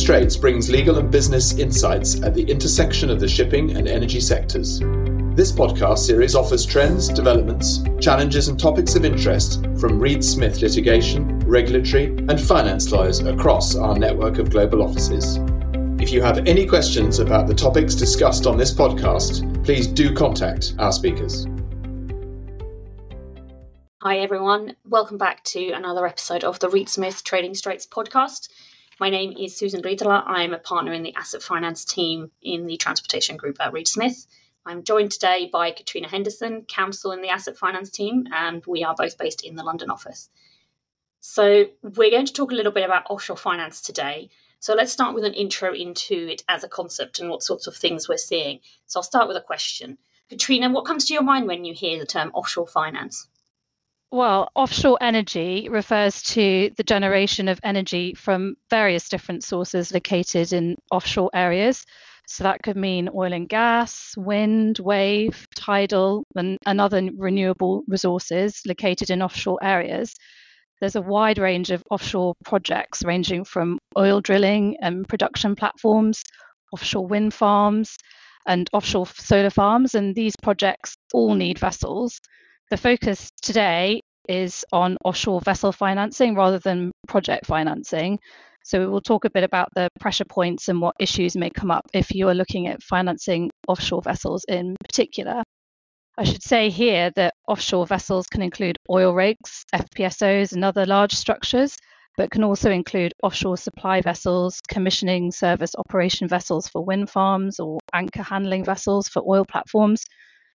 Straits brings legal and business insights at the intersection of the shipping and energy sectors. This podcast series offers trends, developments, challenges and topics of interest from Reed Smith litigation, regulatory and finance lawyers across our network of global offices. If you have any questions about the topics discussed on this podcast, please do contact our speakers. Hi everyone, welcome back to another episode of the Reed Smith Trading Straits podcast. My name is Susan Rietala. I'm a partner in the asset finance team in the transportation group at Reed Smith. I'm joined today by Katrina Henderson, counsel in the asset finance team, and we are both based in the London office. So we're going to talk a little bit about offshore finance today. So let's start with an intro into it as a concept and what sorts of things we're seeing. So I'll start with a question. Katrina, what comes to your mind when you hear the term offshore finance? Well, offshore energy refers to the generation of energy from various different sources located in offshore areas. So that could mean oil and gas, wind, wave, tidal, and other renewable resources located in offshore areas. There's a wide range of offshore projects ranging from oil drilling and production platforms, offshore wind farms, and offshore solar farms. And these projects all need vessels. The focus today is on offshore vessel financing rather than project financing. So we will talk a bit about the pressure points and what issues may come up if you are looking at financing offshore vessels in particular. I should say here that offshore vessels can include oil rigs, FPSOs and other large structures, but can also include offshore supply vessels, commissioning service operation vessels for wind farms or anchor handling vessels for oil platforms.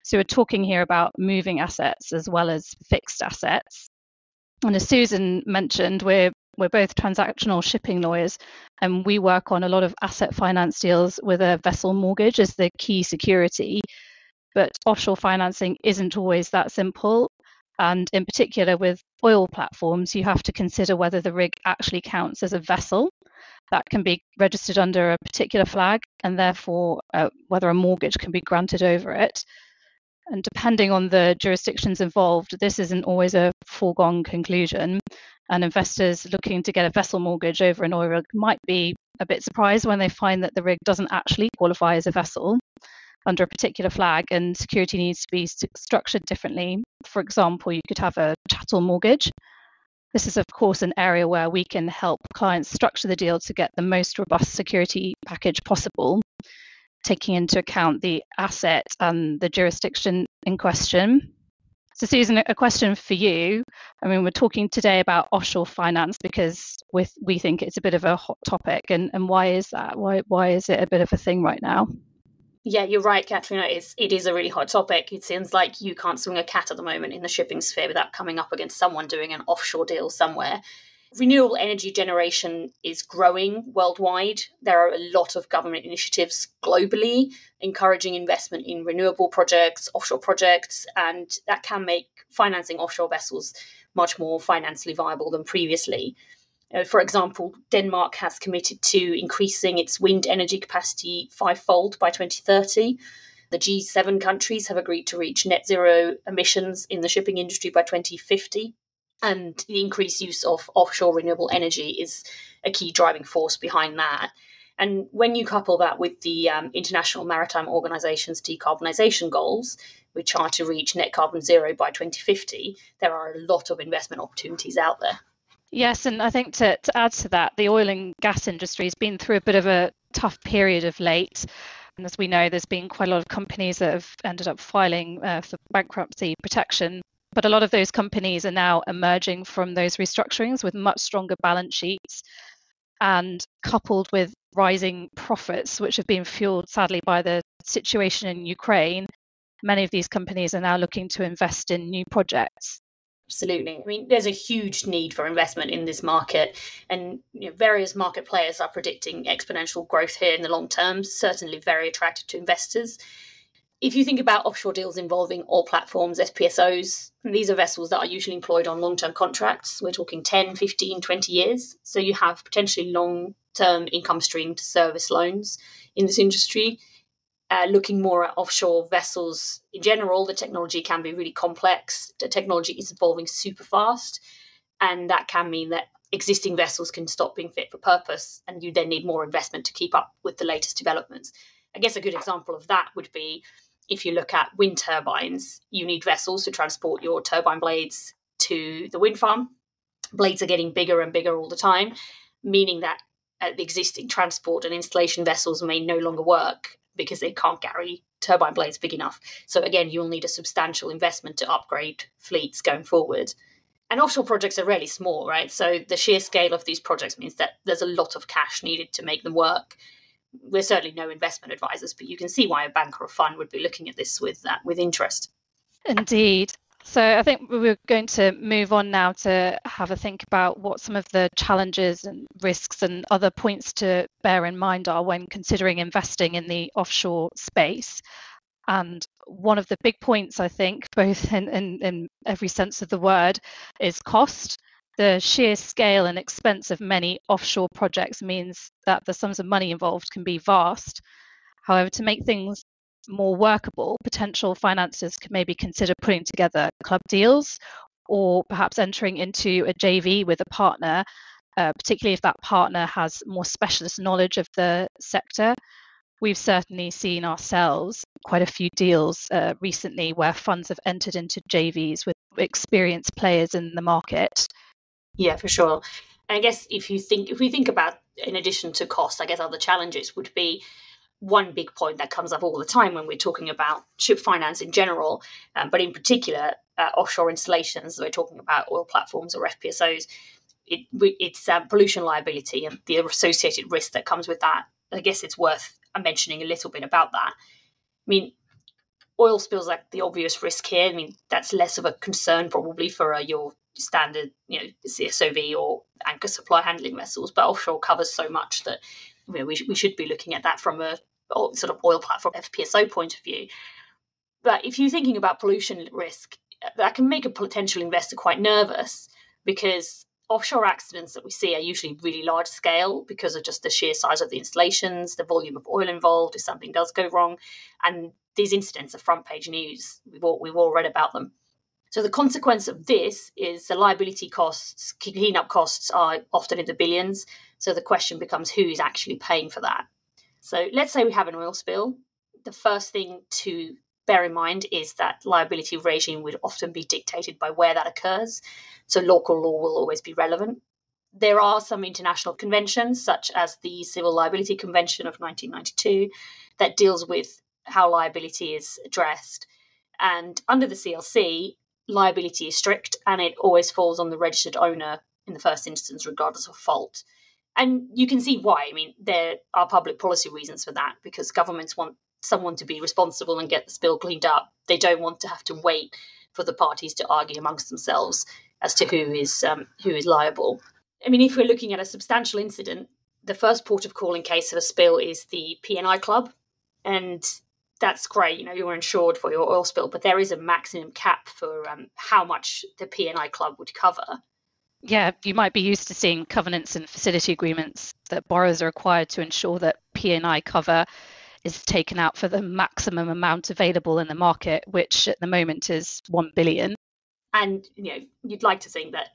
So we're talking here about moving assets as well as fixed assets. And as Susan mentioned, we're both transactional shipping lawyers, and we work on a lot of asset finance deals with a vessel mortgage as the key security. But offshore financing isn't always that simple. And in particular with oil platforms, you have to consider whether the rig actually counts as a vessel that can be registered under a particular flag, and therefore whether a mortgage can be granted over it. And depending on the jurisdictions involved, this isn't always a foregone conclusion. And investors looking to get a vessel mortgage over an oil rig might be a bit surprised when they find that the rig doesn't actually qualify as a vessel under a particular flag, and security needs to be structured differently. For example, you could have a chattel mortgage. This is, of course, an area where we can help clients structure the deal to get the most robust security package possible, taking into account the asset and the jurisdiction in question. So Susan, a question for you. I mean, we're talking today about offshore finance because we think it's a bit of a hot topic. And why is that? Why is it a bit of a thing right now? Yeah, you're right, Katrina. It is a really hot topic. It seems like you can't swing a cat at the moment in the shipping sphere without coming up against someone doing an offshore deal somewhere. Renewable energy generation is growing worldwide. There are a lot of government initiatives globally encouraging investment in renewable projects, offshore projects, and that can make financing offshore vessels much more financially viable than previously. For example, Denmark has committed to increasing its wind energy capacity fivefold by 2030. The G7 countries have agreed to reach net zero emissions in the shipping industry by 2050. And the increased use of offshore renewable energy is a key driving force behind that. And when you couple that with the International Maritime Organization's decarbonisation goals, which are to reach net carbon zero by 2050, there are a lot of investment opportunities out there. Yes, and I think to add to that, the oil and gas industry has been through a bit of a tough period of late. And as we know, there's been quite a lot of companies that have ended up filing for bankruptcy protection. But a lot of those companies are now emerging from those restructurings with much stronger balance sheets, and coupled with rising profits, which have been fueled sadly by the situation in Ukraine, many of these companies are now looking to invest in new projects. Absolutely. I mean, there's a huge need for investment in this market, and various market players are predicting exponential growth here in the long term, certainly very attractive to investors. If you think about offshore deals involving oil platforms, FPSOs, these are vessels that are usually employed on long-term contracts. We're talking 10, 15, 20 years. So you have potentially long-term income stream to service loans in this industry. Looking more at offshore vessels in general, the technology can be really complex. The technology is evolving super fast. And that can mean that existing vessels can stop being fit for purpose, and you then need more investment to keep up with the latest developments. I guess a good example of that would be if you look at wind turbines, you need vessels to transport your turbine blades to the wind farm. Blades are getting bigger and bigger all the time, meaning that the existing transport and installation vessels may no longer work because they can't carry turbine blades big enough. So again, you'll need a substantial investment to upgrade fleets going forward. And offshore projects are really small, right? So the sheer scale of these projects means that there's a lot of cash needed to make them work. We're certainly no investment advisors, but you can see why a bank or a fund would be looking at this with interest. Indeed. So I think we're going to move on now to have a think about what some of the challenges and risks and other points to bear in mind are when considering investing in the offshore space. And one of the big points, I think, both in every sense of the word, is cost. The sheer scale and expense of many offshore projects means that the sums of money involved can be vast. However, to make things more workable, potential financiers could maybe consider putting together club deals or perhaps entering into a JV with a partner, particularly if that partner has more specialist knowledge of the sector. We've certainly seen ourselves quite a few deals recently where funds have entered into JVs with experienced players in the market. Yeah, for sure. And I guess if we think about, in addition to cost, I guess other challenges would be one big point that comes up all the time when we're talking about ship finance in general, but in particular offshore installations. We're talking about oil platforms or FPSOs. It's pollution liability and the associated risk that comes with that. I guess it's worth mentioning a little bit about that. I mean, oil spills like the obvious risk here. I mean, that's less of a concern probably for your standard, CSOV or anchor supply handling vessels, but offshore covers so much that we should be looking at that from a sort of oil platform FPSO point of view. But if you're thinking about pollution risk, that can make a potential investor quite nervous because offshore accidents that we see are usually really large scale because of just the sheer size of the installations, the volume of oil involved if something does go wrong. And these incidents are front page news. We've all read about them. So the consequence of this is the liability costs, cleanup costs are often in the billions. So the question becomes who is actually paying for that? So let's say we have an oil spill. The first thing to bear in mind is that liability regime would often be dictated by where that occurs. So local law will always be relevant. There are some international conventions, such as the Civil Liability Convention of 1992, that deals with how liability is addressed. And under the CLC, liability is strict and it always falls on the registered owner in the first instance, regardless of fault. And you can see why. I mean, there are public policy reasons for that because governments want someone to be responsible and get the spill cleaned up. They don't want to have to wait for the parties to argue amongst themselves as to who is liable. I mean, if we're looking at a substantial incident, the first port of call in case of a spill is the P&I club. And that's great, you're insured for your oil spill, but there is a maximum cap for how much the P&I club would cover. Yeah, you might be used to seeing covenants and facility agreements that borrowers are required to ensure that P&I cover is taken out for the maximum amount available in the market, which at the moment is 1 billion. And, you'd like to think that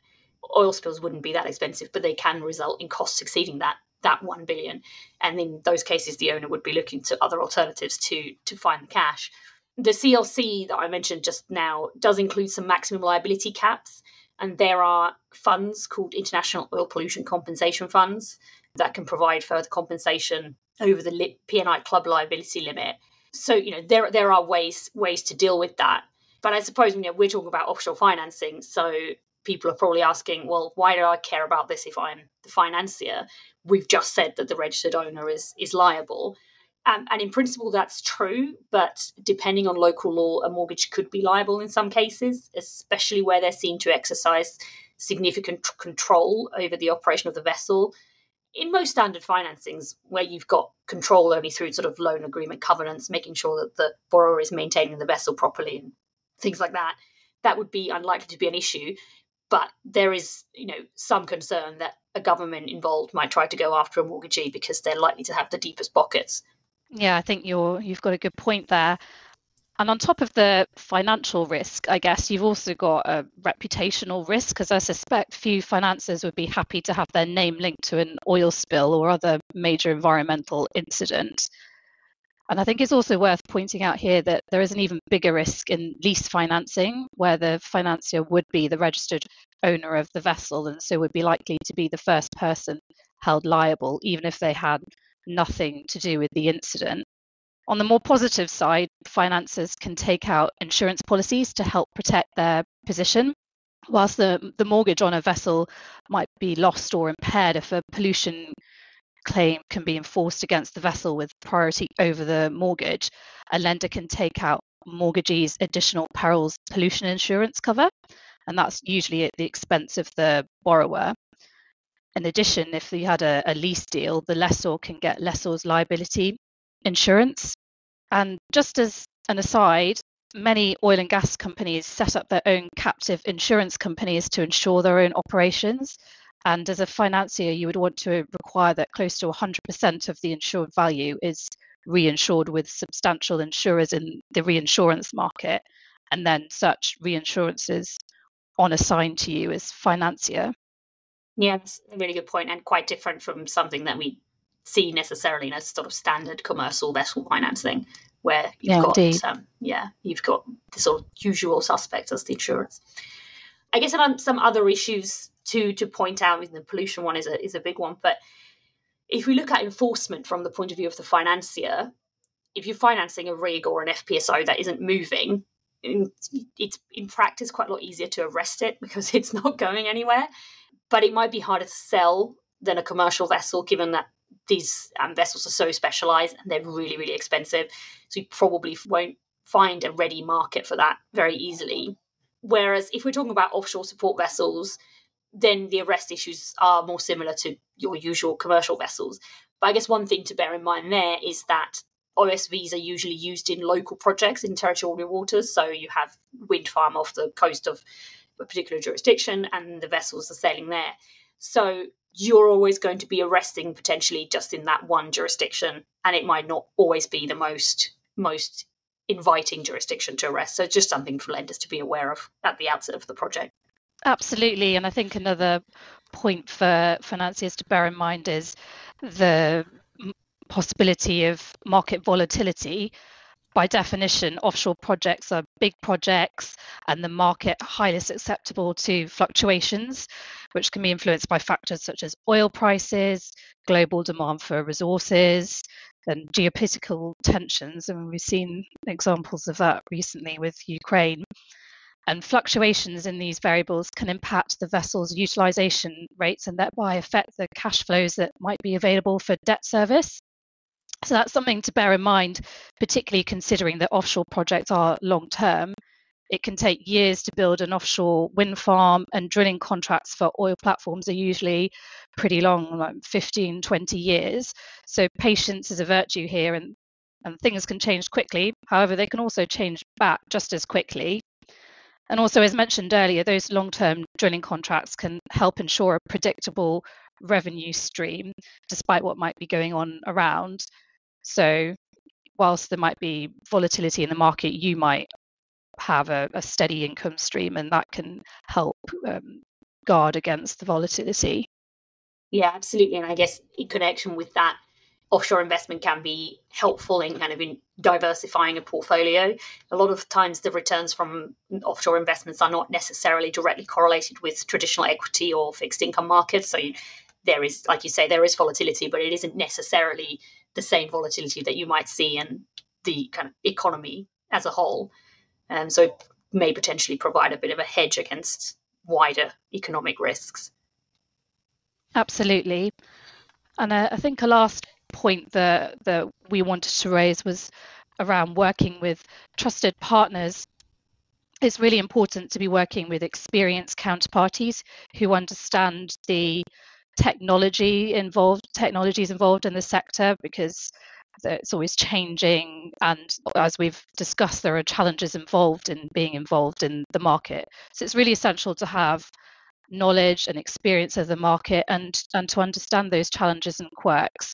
oil spills wouldn't be that expensive, but they can result in costs exceeding that 1 billion. And in those cases, the owner would be looking to other alternatives to find the cash. The CLC that I mentioned just now does include some maximum liability caps. And there are funds called International Oil Pollution Compensation Funds that can provide further compensation over the P&I club liability limit. So, there are ways to deal with that. But I suppose, we're talking about offshore financing. So people are probably asking, well, why do I care about this if I'm the financier? We've just said that the registered owner is liable. And in principle, that's true. But depending on local law, a mortgage could be liable in some cases, especially where they're seen to exercise significant control over the operation of the vessel. In most standard financings, where you've got control only through sort of loan agreement covenants, making sure that the borrower is maintaining the vessel properly and things like that, that would be unlikely to be an issue. But there is, some concern that a government involved might try to go after a mortgagee because they're likely to have the deepest pockets. Yeah, I think you've got a good point there. And on top of the financial risk, I guess you've also got a reputational risk, because I suspect few financiers would be happy to have their name linked to an oil spill or other major environmental incident. And I think it's also worth pointing out here that there is an even bigger risk in lease financing, where the financier would be the registered owner of the vessel and so would be likely to be the first person held liable, even if they had nothing to do with the incident. On the more positive side, financiers can take out insurance policies to help protect their position. Whilst the mortgage on a vessel might be lost or impaired, if a pollution claim can be enforced against the vessel with priority over the mortgage, a lender can take out mortgagee's additional perils pollution insurance cover, and that's usually at the expense of the borrower. In addition, if you had a lease deal, the lessor can get lessor's liability insurance. And just as an aside, many oil and gas companies set up their own captive insurance companies to insure their own operations. And as a financier, you would want to require that close to 100% of the insured value is reinsured with substantial insurers in the reinsurance market, and then such reinsurances on assigned to you as financier. Yeah, that's a really good point, and quite different from something that we see necessarily in a sort of standard commercial vessel financing, where you've got you've got the sort of usual suspects as the insurance. I guess some other issues to point out, the pollution one is a big one, but if we look at enforcement from the point of view of the financier, if you're financing a rig or an FPSO that isn't moving, it's in practice quite a lot easier to arrest it because it's not going anywhere. But it might be harder to sell than a commercial vessel, given that these vessels are so specialised and they're really, really expensive. So you probably won't find a ready market for that very easily. Whereas if we're talking about offshore support vessels, then the arrest issues are more similar to your usual commercial vessels. But I guess one thing to bear in mind there is that OSVs are usually used in local projects in territorial waters. So you have wind farm off the coast of a particular jurisdiction and the vessels are sailing there. So you're always going to be arresting potentially just in that one jurisdiction, and it might not always be the most inviting jurisdiction to arrest. So it's just something for lenders to be aware of at the outset of the project. Absolutely. And I think another point for financiers to bear in mind is the possibility of market volatility. By definition, offshore projects are big projects and the market highly susceptible to fluctuations, which can be influenced by factors such as oil prices, global demand for resources, and geopolitical tensions. And we've seen examples of that recently with Ukraine. And fluctuations in these variables can impact the vessel's utilisation rates and thereby affect the cash flows that might be available for debt service. So that's something to bear in mind, particularly considering that offshore projects are long term. It can take years to build an offshore wind farm, and drilling contracts for oil platforms are usually pretty long, like 15, 20 years. So patience is a virtue here, and things can change quickly. However, they can also change back just as quickly. And also, as mentioned earlier, those long-term drilling contracts can help ensure a predictable revenue stream, despite what might be going on around. So whilst there might be volatility in the market, you might have a steady income stream, and that can help guard against the volatility. Yeah, absolutely. And I guess in connection with that, offshore investment can be helpful in kind of in diversifying a portfolio. A lot of times the returns from offshore investments are not necessarily directly correlated with traditional equity or fixed income markets. So there is, like you say, there is volatility, but it isn't necessarily the same volatility that you might see in the kind of economy as a whole. And so it may potentially provide a bit of a hedge against wider economic risks. Absolutely. And I think a last point that we wanted to raise was around working with trusted partners. It's really important to be working with experienced counterparties who understand the technologies involved in the sector, because it's always changing, and as we've discussed, there are challenges involved in being involved in the market. So it's really essential to have knowledge and experience of the market and to understand those challenges and quirks.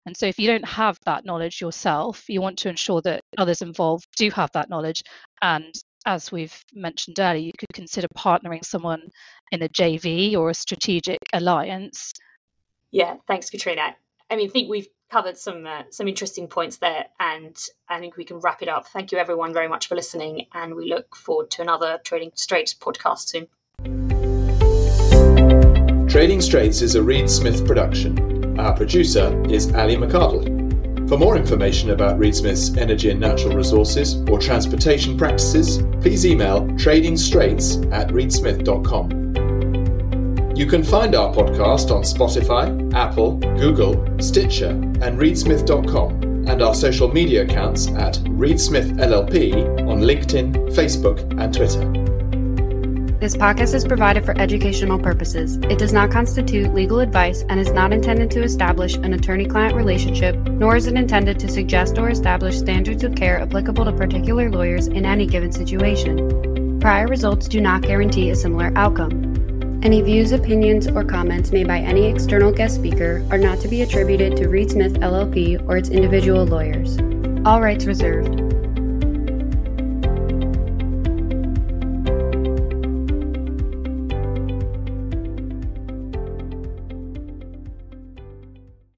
And so if you don't have that knowledge yourself, you want to ensure that others involved do have that knowledge. And as we've mentioned earlier, you could consider partnering someone in a JV or a strategic alliance. Yeah, thanks, Katrina. I mean, I think we've covered some interesting points there, and I think we can wrap it up. Thank you, everyone, very much for listening, and we look forward to another Trading Straits podcast soon. Trading Straits is a Reed Smith production. Our producer is Ali McArdle. For more information about Reed Smith's energy and natural resources or transportation practices, please email tradingstraits@reedsmith.com. You can find our podcast on Spotify, Apple, Google, Stitcher, and reedsmith.com, and our social media accounts at Reed Smith LLP on LinkedIn, Facebook, and Twitter. This podcast is provided for educational purposes. It does not constitute legal advice and is not intended to establish an attorney-client relationship, nor is it intended to suggest or establish standards of care applicable to particular lawyers in any given situation. Prior results do not guarantee a similar outcome. Any views, opinions, or comments made by any external guest speaker are not to be attributed to Reed Smith LLP or its individual lawyers. All rights reserved.